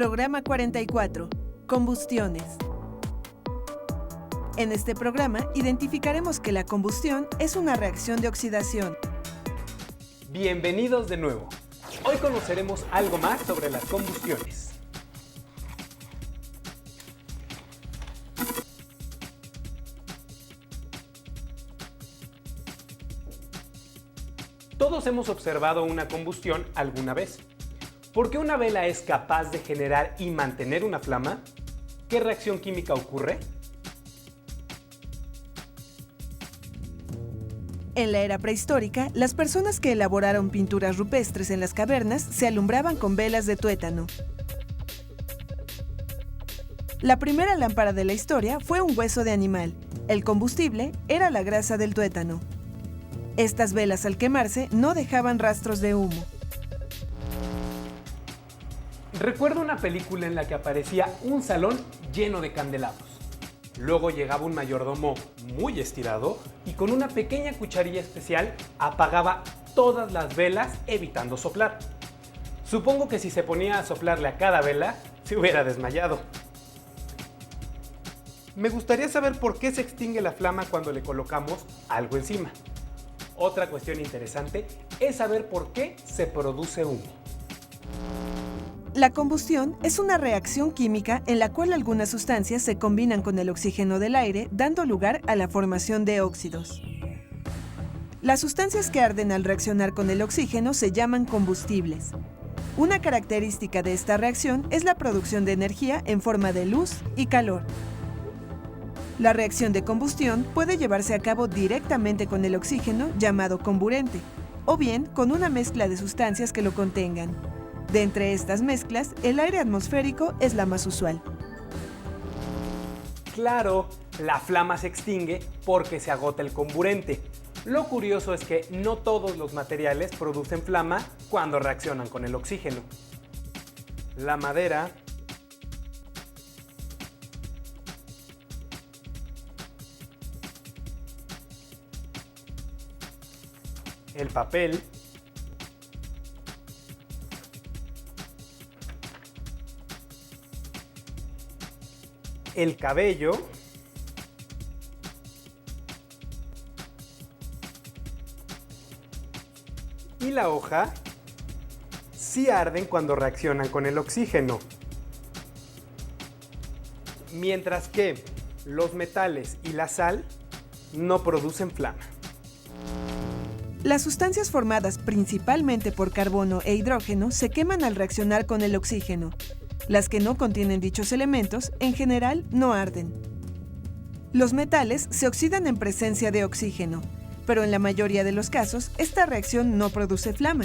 Programa 44. Combustiones. En este programa identificaremos que la combustión es una reacción de oxidación. Bienvenidos de nuevo. Hoy conoceremos algo más sobre las combustiones. Todos hemos observado una combustión alguna vez. ¿Por qué una vela es capaz de generar y mantener una flama? ¿Qué reacción química ocurre? En la era prehistórica, las personas que elaboraron pinturas rupestres en las cavernas se alumbraban con velas de tuétano. La primera lámpara de la historia fue un hueso de animal. El combustible era la grasa del tuétano. Estas velas, al quemarse, no dejaban rastros de humo. Recuerdo una película en la que aparecía un salón lleno de candelabros. Luego llegaba un mayordomo muy estirado y con una pequeña cucharilla especial apagaba todas las velas evitando soplar. Supongo que si se ponía a soplarle a cada vela, se hubiera desmayado. Me gustaría saber por qué se extingue la flama cuando le colocamos algo encima. Otra cuestión interesante es saber por qué se produce humo. La combustión es una reacción química en la cual algunas sustancias se combinan con el oxígeno del aire, dando lugar a la formación de óxidos. Las sustancias que arden al reaccionar con el oxígeno se llaman combustibles. Una característica de esta reacción es la producción de energía en forma de luz y calor. La reacción de combustión puede llevarse a cabo directamente con el oxígeno, llamado comburente, o bien con una mezcla de sustancias que lo contengan. De entre estas mezclas, el aire atmosférico es la más usual. Claro, la flama se extingue porque se agota el comburente. Lo curioso es que no todos los materiales producen flama cuando reaccionan con el oxígeno. La madera, el papel, el cabello y la hoja sí arden cuando reaccionan con el oxígeno, mientras que los metales y la sal no producen flama. Las sustancias formadas principalmente por carbono e hidrógeno se queman al reaccionar con el oxígeno. Las que no contienen dichos elementos, en general, no arden. Los metales se oxidan en presencia de oxígeno, pero en la mayoría de los casos, esta reacción no produce flama.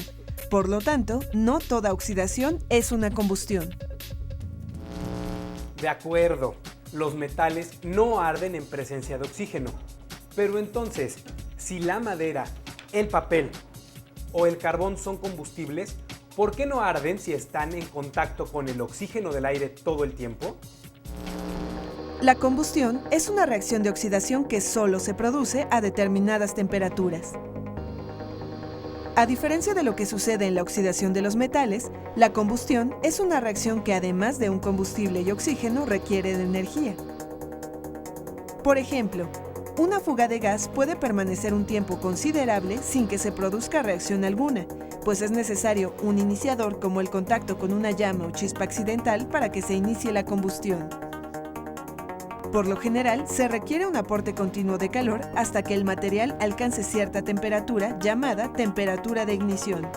Por lo tanto, no toda oxidación es una combustión. De acuerdo, los metales no arden en presencia de oxígeno. Pero entonces, si la madera, el papel o el carbón son combustibles, ¿por qué no arden si están en contacto con el oxígeno del aire todo el tiempo? La combustión es una reacción de oxidación que solo se produce a determinadas temperaturas. A diferencia de lo que sucede en la oxidación de los metales, la combustión es una reacción que además de un combustible y oxígeno requiere de energía. Por ejemplo, una fuga de gas puede permanecer un tiempo considerable sin que se produzca reacción alguna, pues es necesario un iniciador como el contacto con una llama o chispa accidental para que se inicie la combustión. Por lo general, se requiere un aporte continuo de calor hasta que el material alcance cierta temperatura llamada temperatura de ignición.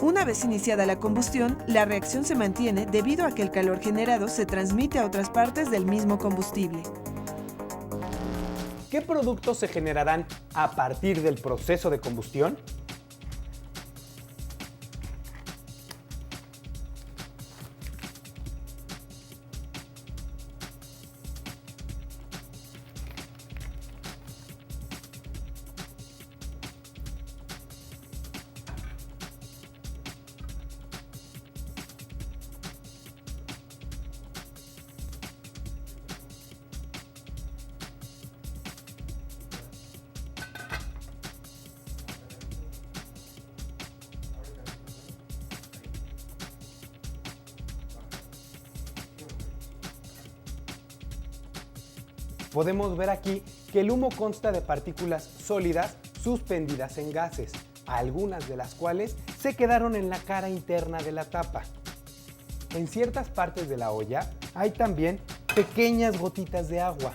Una vez iniciada la combustión, la reacción se mantiene debido a que el calor generado se transmite a otras partes del mismo combustible. ¿Qué productos se generarán a partir del proceso de combustión? Podemos ver aquí que el humo consta de partículas sólidas suspendidas en gases, algunas de las cuales se quedaron en la cara interna de la tapa. En ciertas partes de la olla hay también pequeñas gotitas de agua.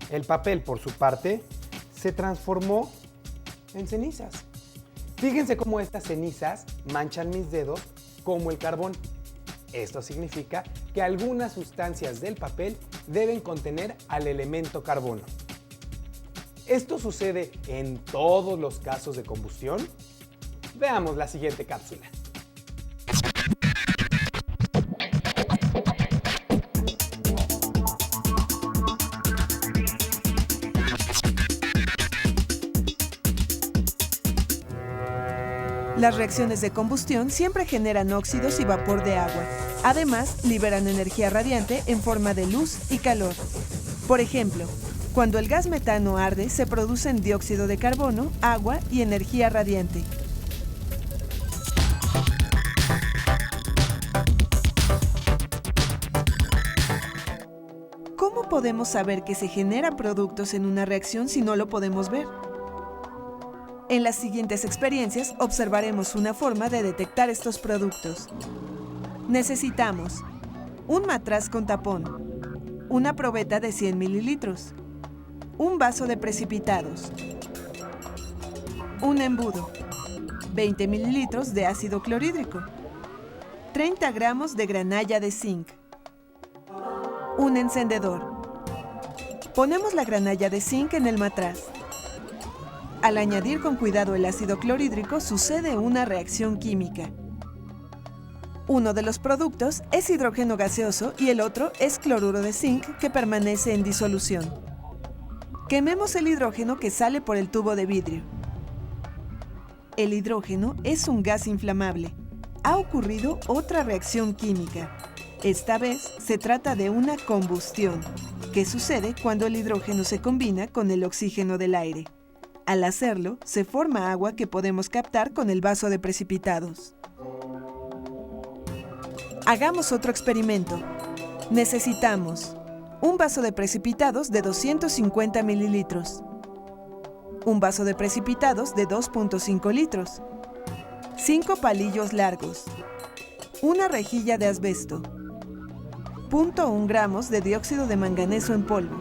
El papel, por su parte, se transformó en cenizas. Fíjense cómo estas cenizas manchan mis dedos como el carbón. Esto significa que algunas sustancias del papel deben contener al elemento carbono. ¿Esto sucede en todos los casos de combustión? Veamos la siguiente cápsula. Las reacciones de combustión siempre generan óxidos y vapor de agua. Además, liberan energía radiante en forma de luz y calor. Por ejemplo, cuando el gas metano arde, se producen dióxido de carbono, agua y energía radiante. ¿Cómo podemos saber que se generan productos en una reacción si no lo podemos ver? En las siguientes experiencias observaremos una forma de detectar estos productos. Necesitamos un matraz con tapón, una probeta de 100 mililitros, un vaso de precipitados, un embudo, 20 mililitros de ácido clorhídrico, 30 gramos de granalla de zinc, un encendedor. Ponemos la granalla de zinc en el matraz. Al añadir con cuidado el ácido clorhídrico sucede una reacción química. Uno de los productos es hidrógeno gaseoso y el otro es cloruro de zinc que permanece en disolución. Quememos el hidrógeno que sale por el tubo de vidrio. El hidrógeno es un gas inflamable. Ha ocurrido otra reacción química. Esta vez se trata de una combustión, que sucede cuando el hidrógeno se combina con el oxígeno del aire. Al hacerlo, se forma agua que podemos captar con el vaso de precipitados. Hagamos otro experimento. Necesitamos un vaso de precipitados de 250 mililitros, un vaso de precipitados de 2.5 litros, 5 palillos largos, una rejilla de asbesto, 0.1 gramos de dióxido de manganeso en polvo,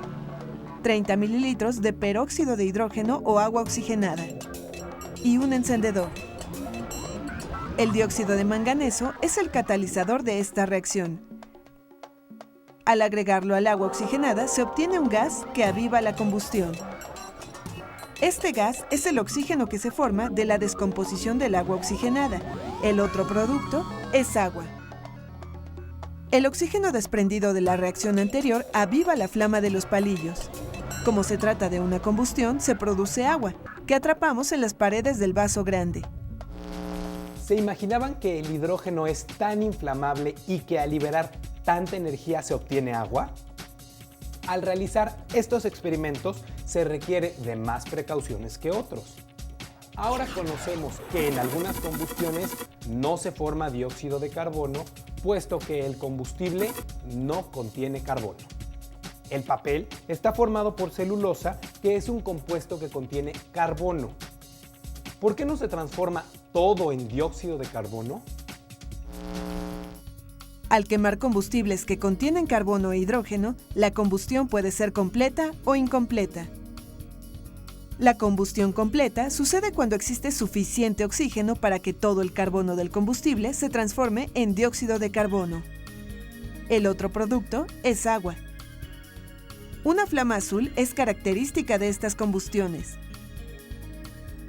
30 mililitros de peróxido de hidrógeno o agua oxigenada y un encendedor. El dióxido de manganeso es el catalizador de esta reacción. Al agregarlo al agua oxigenada se obtiene un gas que aviva la combustión. Este gas es el oxígeno que se forma de la descomposición del agua oxigenada. El otro producto es agua. El oxígeno desprendido de la reacción anterior aviva la flama de los palillos. Como se trata de una combustión, se produce agua, que atrapamos en las paredes del vaso grande. ¿Se imaginaban que el hidrógeno es tan inflamable y que al liberar tanta energía se obtiene agua? Al realizar estos experimentos se requiere de más precauciones que otros. Ahora conocemos que en algunas combustiones no se forma dióxido de carbono, puesto que el combustible no contiene carbono. El papel está formado por celulosa, que es un compuesto que contiene carbono. ¿Por qué no se transforma todo en dióxido de carbono? Al quemar combustibles que contienen carbono e hidrógeno, la combustión puede ser completa o incompleta. La combustión completa sucede cuando existe suficiente oxígeno para que todo el carbono del combustible se transforme en dióxido de carbono. El otro producto es agua. Una flama azul es característica de estas combustiones.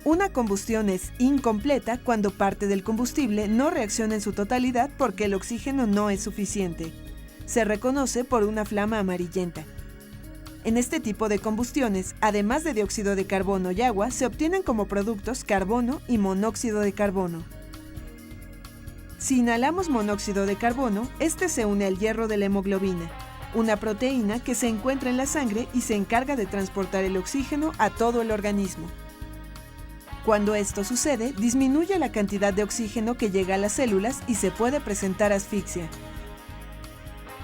Una combustión es incompleta cuando parte del combustible no reacciona en su totalidad porque el oxígeno no es suficiente. Se reconoce por una flama amarillenta. En este tipo de combustiones, además de dióxido de carbono y agua, se obtienen como productos carbono y monóxido de carbono. Si inhalamos monóxido de carbono, este se une al hierro de la hemoglobina, una proteína que se encuentra en la sangre y se encarga de transportar el oxígeno a todo el organismo. Cuando esto sucede, disminuye la cantidad de oxígeno que llega a las células y se puede presentar asfixia.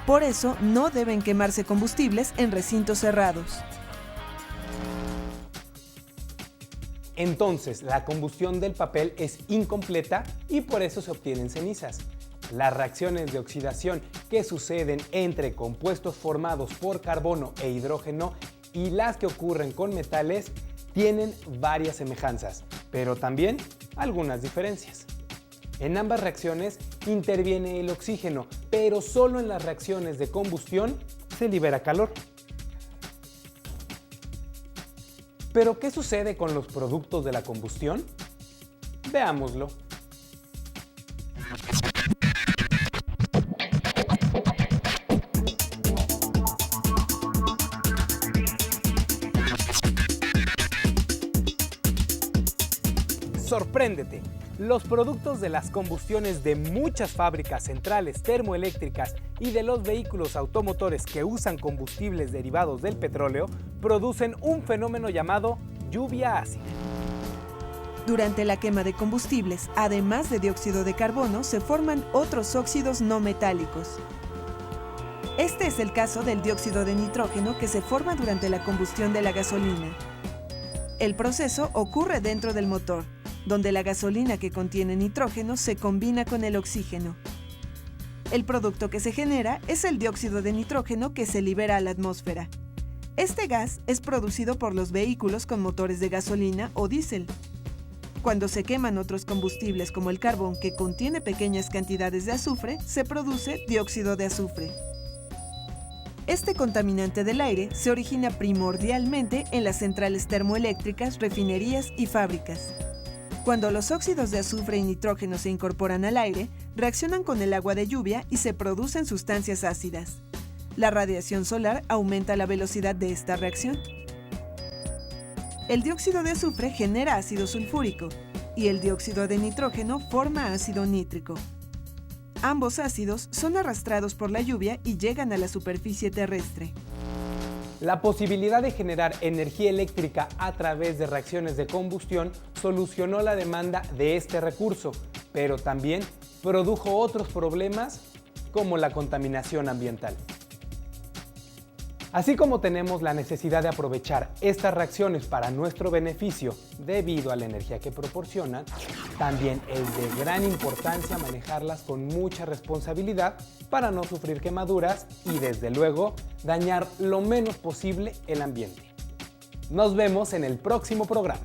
Por eso, no deben quemarse combustibles en recintos cerrados. Entonces, la combustión del papel es incompleta y por eso se obtienen cenizas. Las reacciones de oxidación que suceden entre compuestos formados por carbono e hidrógeno y las que ocurren con metales tienen varias semejanzas, pero también algunas diferencias. En ambas reacciones interviene el oxígeno, pero solo en las reacciones de combustión se libera calor. ¿Pero qué sucede con los productos de la combustión? Veámoslo. ¡Sorpréndete! Los productos de las combustiones de muchas fábricas centrales termoeléctricas y de los vehículos automotores que usan combustibles derivados del petróleo producen un fenómeno llamado lluvia ácida. Durante la quema de combustibles, además de dióxido de carbono, se forman otros óxidos no metálicos. Este es el caso del dióxido de nitrógeno que se forma durante la combustión de la gasolina. El proceso ocurre dentro del motor, donde la gasolina que contiene nitrógeno se combina con el oxígeno. El producto que se genera es el dióxido de nitrógeno que se libera a la atmósfera. Este gas es producido por los vehículos con motores de gasolina o diésel. Cuando se queman otros combustibles como el carbón que contiene pequeñas cantidades de azufre, se produce dióxido de azufre. Este contaminante del aire se origina primordialmente en las centrales termoeléctricas, refinerías y fábricas. Cuando los óxidos de azufre y nitrógeno se incorporan al aire, reaccionan con el agua de lluvia y se producen sustancias ácidas. La radiación solar aumenta la velocidad de esta reacción. El dióxido de azufre genera ácido sulfúrico y el dióxido de nitrógeno forma ácido nítrico. Ambos ácidos son arrastrados por la lluvia y llegan a la superficie terrestre. La posibilidad de generar energía eléctrica a través de reacciones de combustión solucionó la demanda de este recurso, pero también produjo otros problemas como la contaminación ambiental. Así como tenemos la necesidad de aprovechar estas reacciones para nuestro beneficio debido a la energía que proporcionan, también es de gran importancia manejarlas con mucha responsabilidad para no sufrir quemaduras y desde luego dañar lo menos posible el ambiente. Nos vemos en el próximo programa.